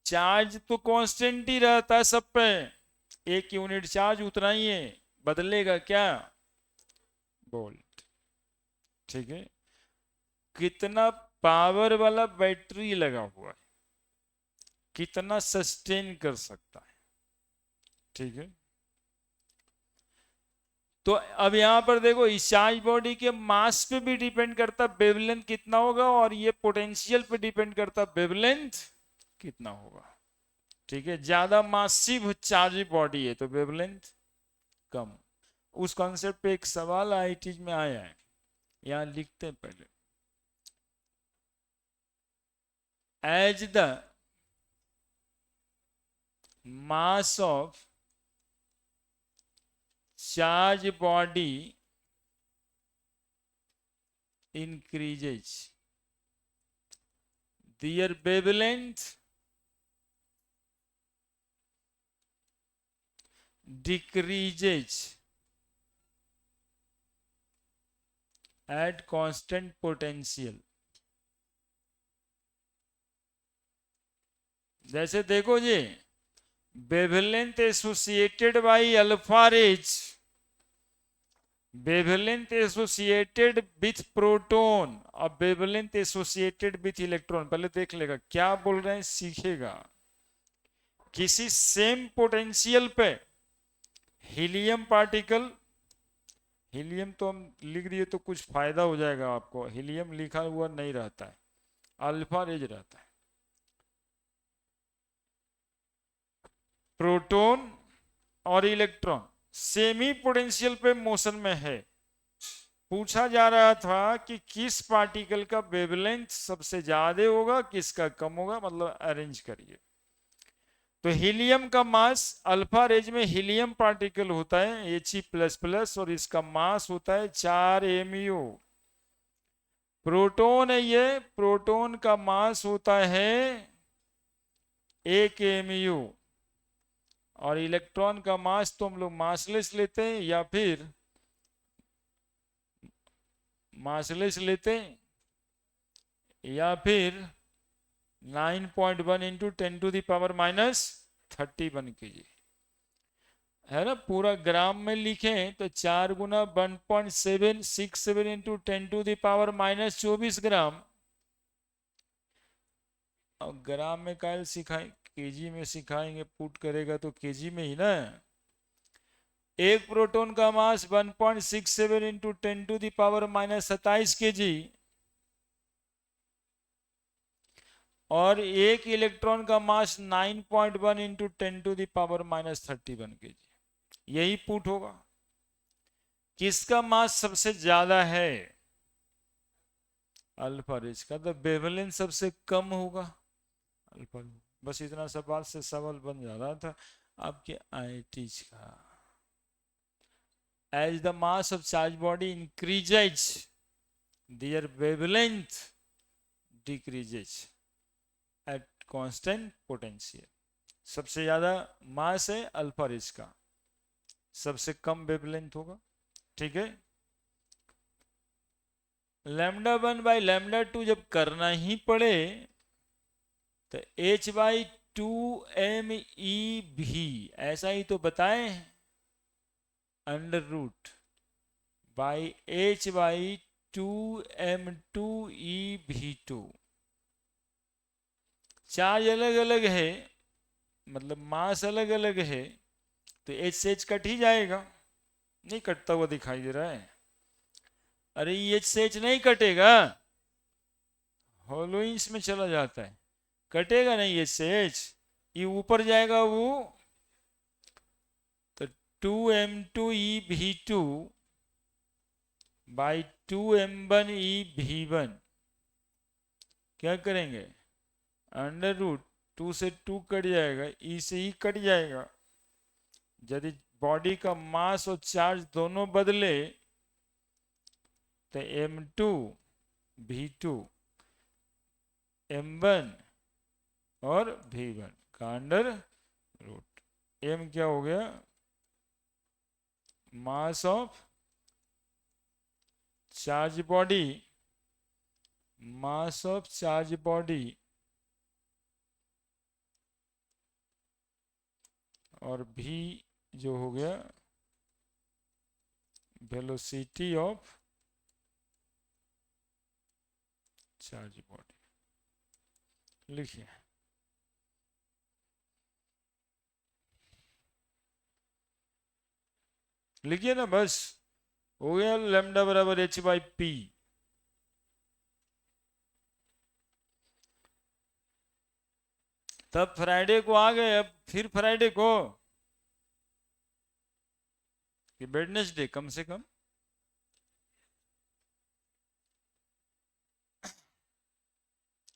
Speaker 1: चार्ज तो कांस्टेंट ही रहता है सब पे, 1 यूनिट चार्ज उतना ही है, बदलेगा क्या? वोल्ट। ठीक है, कितना पावर वाला बैटरी लगा हुआ है, कितना सस्टेन कर सकता है। ठीक है, तो अब यहां पर देखो इस चार्ज बॉडी के मास पे भी डिपेंड करता है वेवलेंथ कितना होगा, और ये पोटेंशियल पे डिपेंड करता है वेवलेंथ कितना होगा। ठीक है, ज्यादा मासिव चार्ज बॉडी है तो वेवलेंथ कम। उस कॉन्सेप्ट पे एक सवाल आईआईटी में आया है, यहां लिखते हैं पहले। As the mass of charge body increases, their wavelength decreases at constant potential। जैसे देखो जी, wavelength associated by alpha rays, wavelength associated with proton और वेवलेंथ एसोसिएटेड विथ इलेक्ट्रॉन। पहले देख लेगा क्या बोल रहे हैं, सीखेगा। किसी सेम पोटेंशियल पे हीलियम पार्टिकल, हीलियम तो हम लिख दिए तो कुछ फायदा हो जाएगा आपको, हीलियम लिखा हुआ नहीं रहता है, अल्फा रेज रहता है। प्रोटॉन और इलेक्ट्रॉन सेमी पोटेंशियल पे मोशन में है। पूछा जा रहा था कि किस पार्टिकल का वेवलेंथ सबसे ज्यादा होगा, किसका कम होगा, मतलब अरेंज करिए। तो हीलियम का मास, अल्फा रेज में हीलियम पार्टिकल होता है He++ और इसका मास होता है 4 mu। प्रोटॉन है ये, प्रोटॉन का मास होता है 1 mu। और इलेक्ट्रॉन का मास तो हम लोग मासलेस लेते हैं या फिर मासलेस लेते हैं या फिर 9.1 इंटू 10⁻⁻31 kg है ना। पूरा ग्राम में लिखें तो 4 गुना 1.767 इंटू 10⁻⁻24 ग्राम। और ग्राम में कायल सिखाए, केजी में सिखाएंगे, पुट करेगा तो केजी में ही ना। एक प्रोटॉन का मास 1.67 इंटू 10⁻⁻27 kg और एक इलेक्ट्रॉन का मास 9.1 इंटू 10⁻⁻31 kg, यही पुट होगा। किसका मास सबसे ज्यादा है? अल्फा रेज का। तो वेवलेंथ सबसे कम होगा अल्फा। बस इतना सवाल से सवाल बन जा रहा था आपके आईटीज का। As the mass of charged body increases, their wavelength decreases at constant potential। सबसे ज्यादा मास है अल्फा रेज का, सबसे कम वेवलेंथ होगा। ठीक है। λ1/λ2 जब करना ही पड़े तो h/2m/e भी ऐसा ही तो बताए, √h/2m2e_v2। चार्ज अलग अलग है, मतलब मास अलग अलग है, तो एच से एच कट ही जाएगा। नहीं कटता हुआ दिखाई दे रहा है? अरे एच से एच नहीं कटेगा, होलोइंस में चला जाता है, कटेगा नहीं एच से एच, ये ऊपर जाएगा वो। तो 2m2e_v2 बाई 2m1e_v1 क्या करेंगे? √2 से 2 कट जाएगा, ई से ही कट जाएगा। यदि बॉडी का मास और चार्ज दोनों बदले तो m2v2 m1 और v1 का √। m क्या हो गया? Mass of charge body, mass of charge body और v जो हो गया वेलोसिटी ऑफ चार्ज बॉडी। लिखिए लिखिए ना, बस हो गया। लैम्डा बराबर h/p। तब फ्राइडे को आ गए, अब फिर फ्राइडे को कि वेडनेसडे कम से कम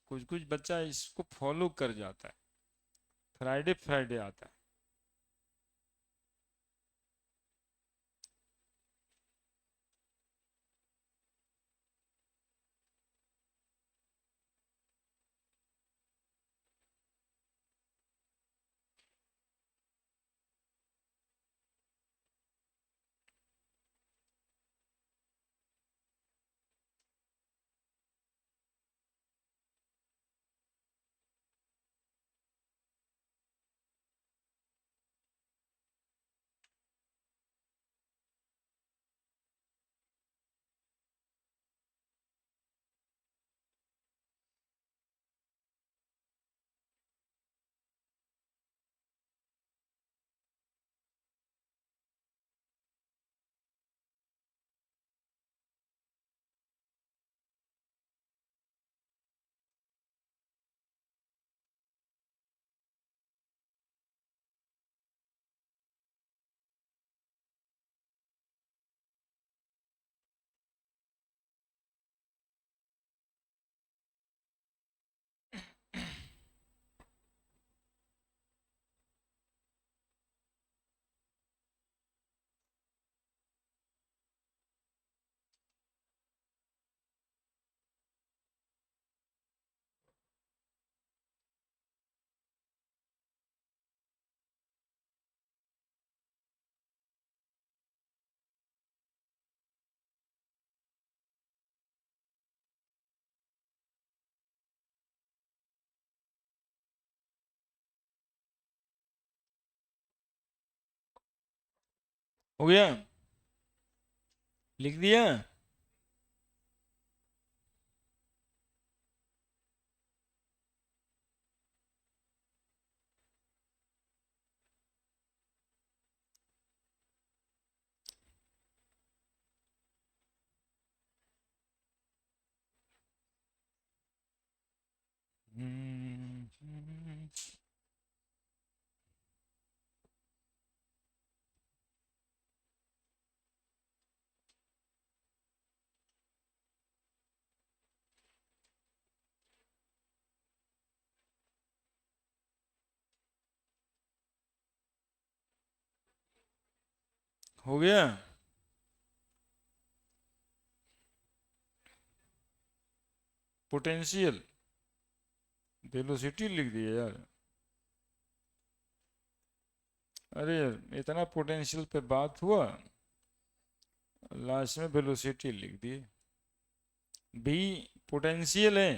Speaker 1: कुछ कुछ बच्चा इसको फॉलो कर जाता है, फ्राइडे फ्राइडे आता है। हो गया, लिख दिया। हो गया। पोटेंशियल वेलोसिटी लिख दिया यार। अरे यार, इतना पोटेंशियल पे बात हुआ, लास्ट में वेलोसिटी लिख दिए। बी पोटेंशियल है।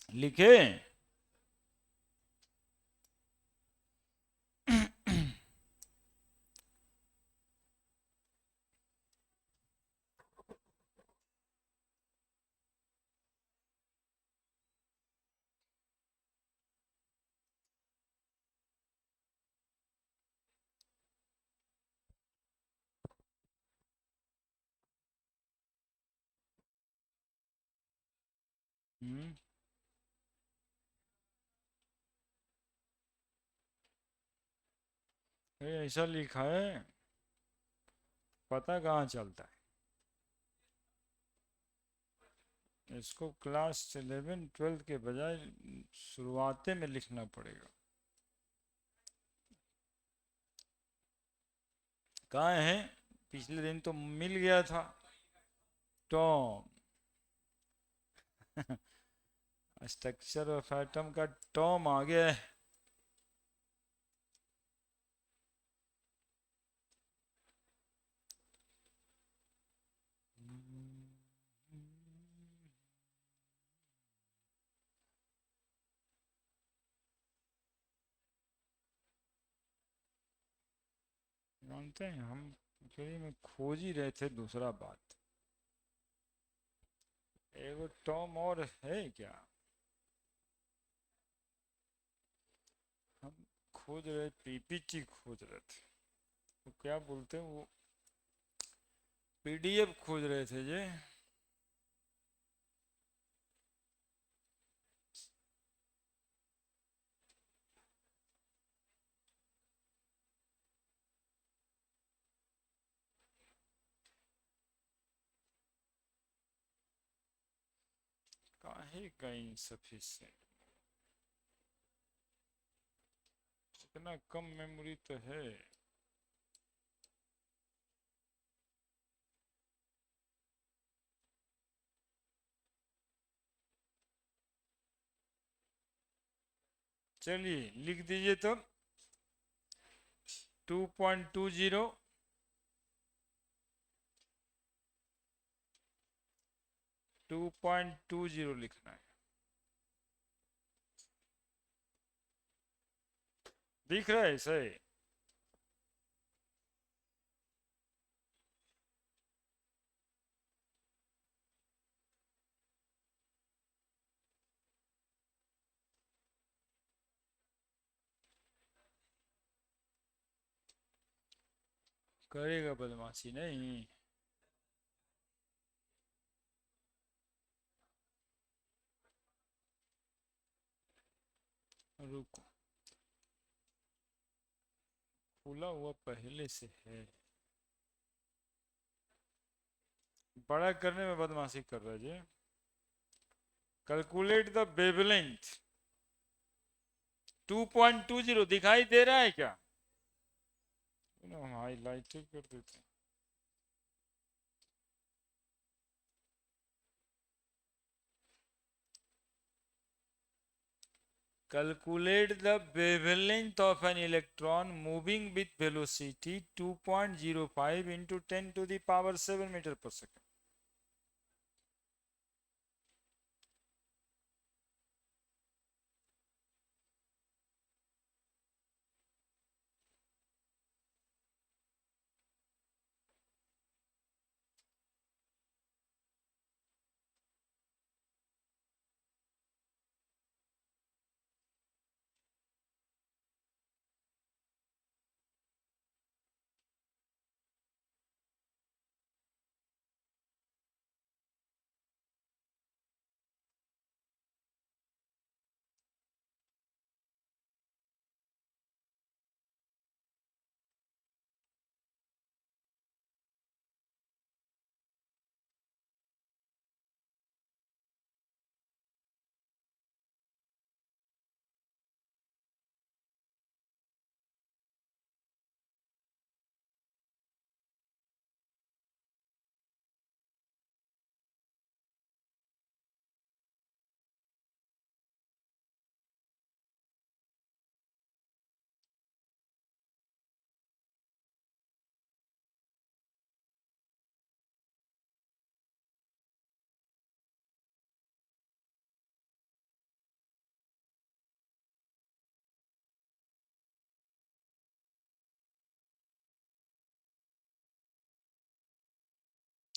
Speaker 1: लिखे। हम्म, ये ऐसा लिखा है, पता कहाँ चलता है। इसको क्लास 11 12 के बजाय शुरुआते में लिखना पड़ेगा। कहाँ है? पिछले दिन तो मिल गया था। टॉम। स्ट्रक्चर ऑफ एटम का टॉम आ गया है। जानते हैं हम एक्चुअली में खोज ही रहे थे दूसरा बात। एगो टॉम और है क्या? हम खोज रहे, पीपीटी खोज रहे थे। वो क्या बोलते हैं वो, पीडीएफ खोज रहे थे जे। काहे का इनसफिशिएंट, इतना कम मेमोरी तो है। चलिए लिख दीजिए तो 2.20, 2.20 लिखना है। दिख रहा है सही? करेगा बदमाशी नहीं। रुको, खुला हुआ पहले से है। बड़ा करने में बदमाशी कर रहा है जी। Calculate the wavelength. 2.20 दिखाई दे रहा है क्या? हाईलाइट कर देते हैं। Calculate the wavelength of an electron moving with velocity 2.05 into 10 to the power 7 meter per second.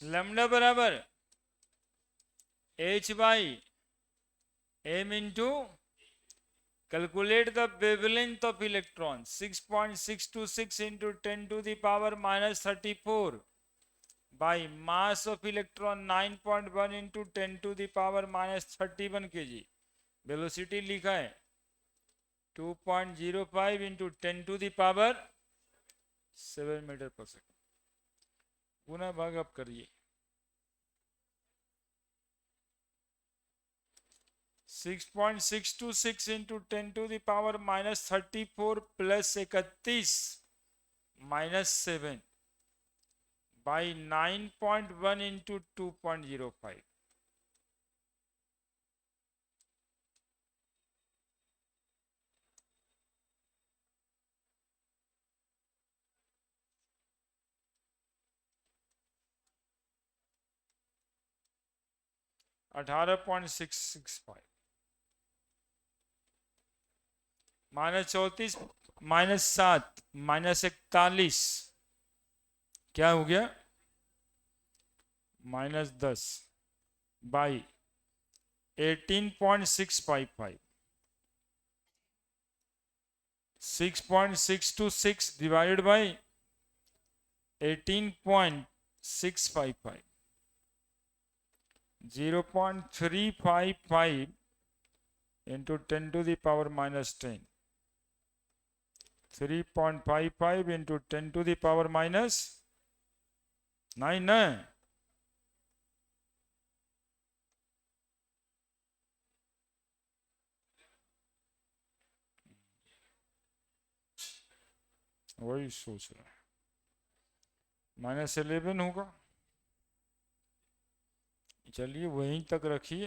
Speaker 1: Lambda बराबर h by m into calculate the wavelength of electron 6.626 into 10 to the power minus 34 by mass of electron 9.1 into 10 to the power minus 31 kg. Velocity लिखा है 2.05 into 10 to the power 7 metre पर second. गुना भाग अब करिए. 6.626 into 10 to the power minus 34 plus 31 minus 7 by 9.1 into 2.05. $18.665 minus 34 minus 7 minus 41 क्या हो गया minus 10 by 18.655 6.626 divided by 18.655 0.355 into 10 to the power minus 10 3.55 into 10 to the power minus 9 ना वही सोच रहा है -11 होगा. चलिए वहीं तक रखिए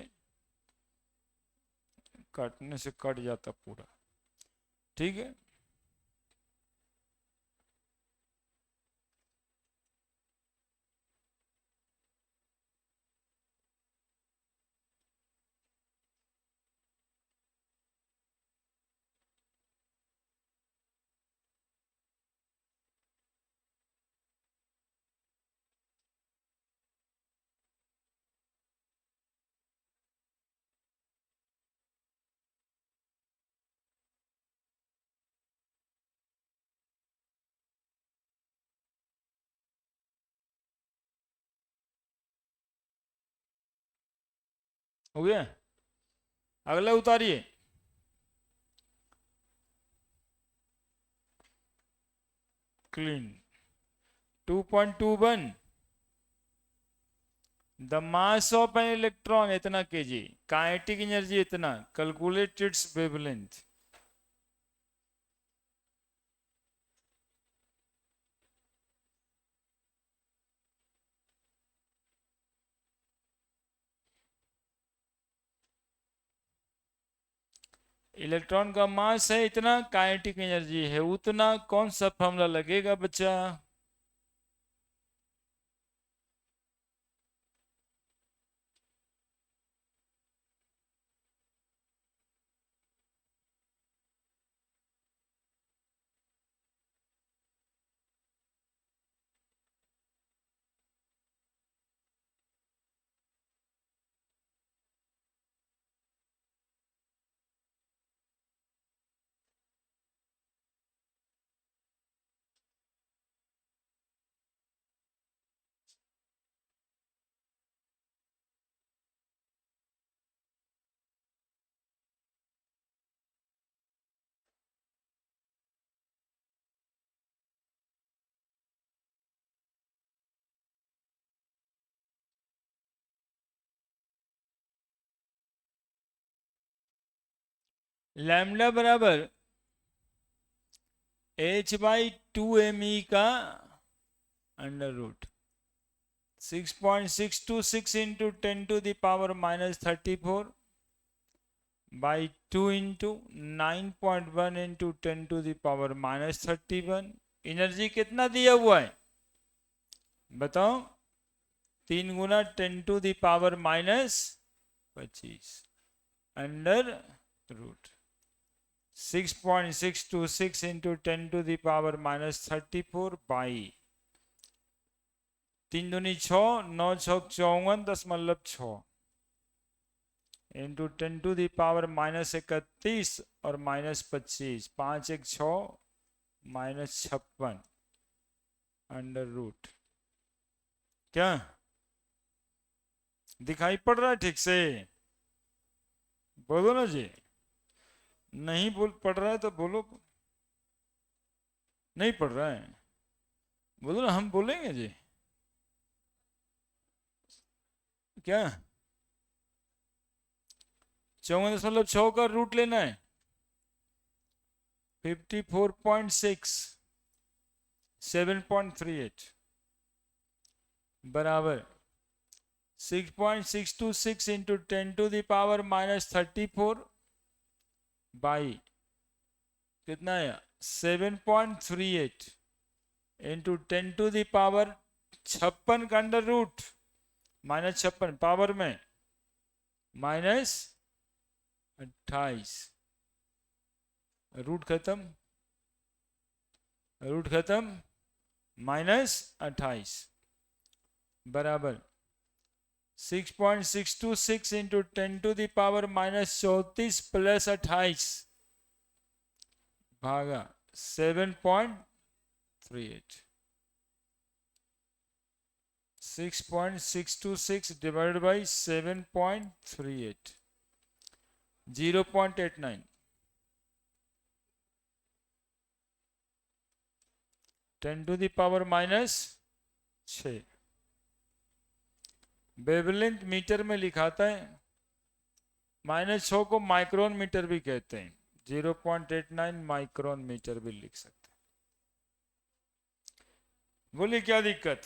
Speaker 1: काटने से कट जाता पूरा. ठीक है हो गया. अगला उतारिए. क्लीन 2.21 the mass of an electron इतना केजी काइनेटिक एनर्जी इतना कैलकुलेट इट्स वेवलेंथ. इलेक्ट्रॉन का मास है इतना, काइनेटिक एनर्जी है उतना, कौन सा फॉर्मूला लगेगा बच्चा? लैम्डा बराबर h/2me का under root 6.626 into 10⁻⁻34 by 2 into 9.1 into 10⁻31। Energy कितना दिया हुआ है बताओ? 3 गुना 10⁻⁻25 अंडर रूट 6.626 इंटू 10⁻⁻34 बाई 3 दूनी 6, 9 6 54.6 इंटू 10⁻⁻31 और -25, 5 1 6 -56 अंडर रूट। क्या दिखाई पड़ रहा है ठीक से? बोलो ना जी। नहीं बोल पड़ रहा है तो बोलो। नहीं पड़ रहा है बोलो ना, हम बोलेंगे जी। क्या 54.6 का रूट लेना है? 54.6 7.38 बराबर 6.626 इंटू 10⁻⁻34 बाई कितना है 7.38 इंटू 10⁻56 का अंडर रूट -56 पावर में -28 रूट खत्म -28 बराबर 6.626 इंटू 10⁻⁻34 प्लस 28 भागा 7.38 6.626 डिवाइडेड बाई 7.38 0.89 10⁻⁻6 वेवलेंथ मीटर में लिखाता है। -6 को माइक्रोन मीटर भी कहते हैं, 0.89 माइक्रोन मीटर भी लिख सकते हैं। बोलिए क्या दिक्कत?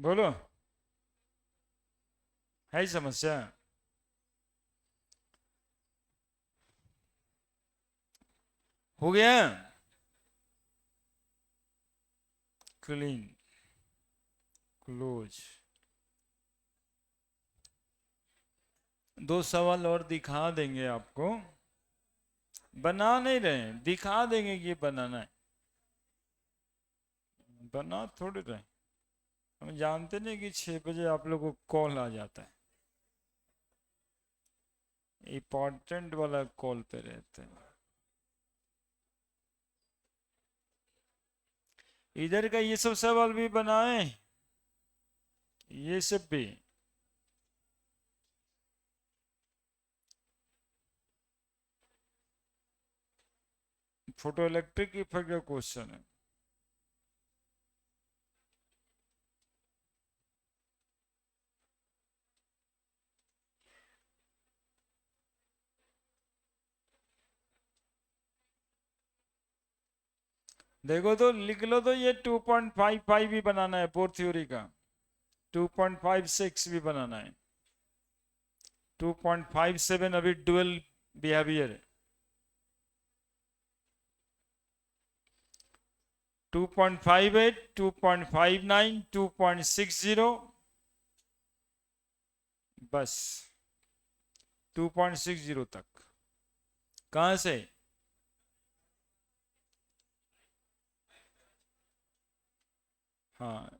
Speaker 1: बोलो, है समस्या? हो गया? Clean, close. दो सवाल और दिखा देंगे आपको। बना नहीं रहे, दिखा देंगे कि ये बनाना है, बना थोड़ी रहे। हम जानते नहीं कि 6 बजे आप लोगों को कॉल आ जाता है, इम्पोर्टेंट वाला कॉल पे रहते हैं। इधर का ये सब सवाल भी बनाए, ये सब भी। फोटो इलेक्ट्रिक इफेक्ट का क्वेश्चन है। देखो तो लिख लो तो, ये 2.55 भी बनाना है बोर थ्योरी का, 2.56 भी बनाना है, 2.57 अभी डुअल बिहेवियर है, 2.58, 2.59, 2.60, बस 2.60 तक। कहां से? हाँ,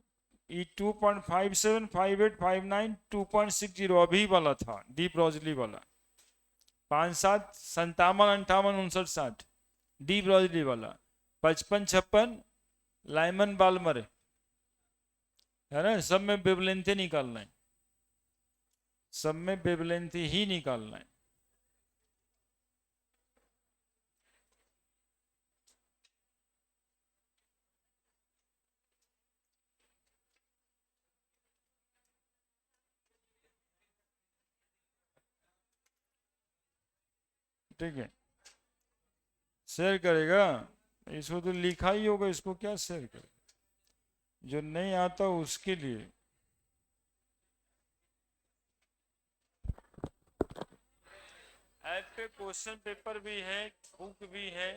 Speaker 1: ये 2.57, 58, 59, 2.60 अभी वाला था, डी ब्रॉजली वाला। 5, 7, 57, 58, 59, 60, डी ब्रॉजली वाला। 55, 56 लाइमन बाल्मर है ना, सब में वेवलेंथ ही निकालना है, सब में वेवलेंथ ही निकालना है। ठीक है, शेयर करेगा, इसको तो लिखा ही होगा, इसको क्या शेयर करे, जो नहीं आता उसके लिए। ऐप पे क्वेश्चन पेपर भी है, बुक भी है,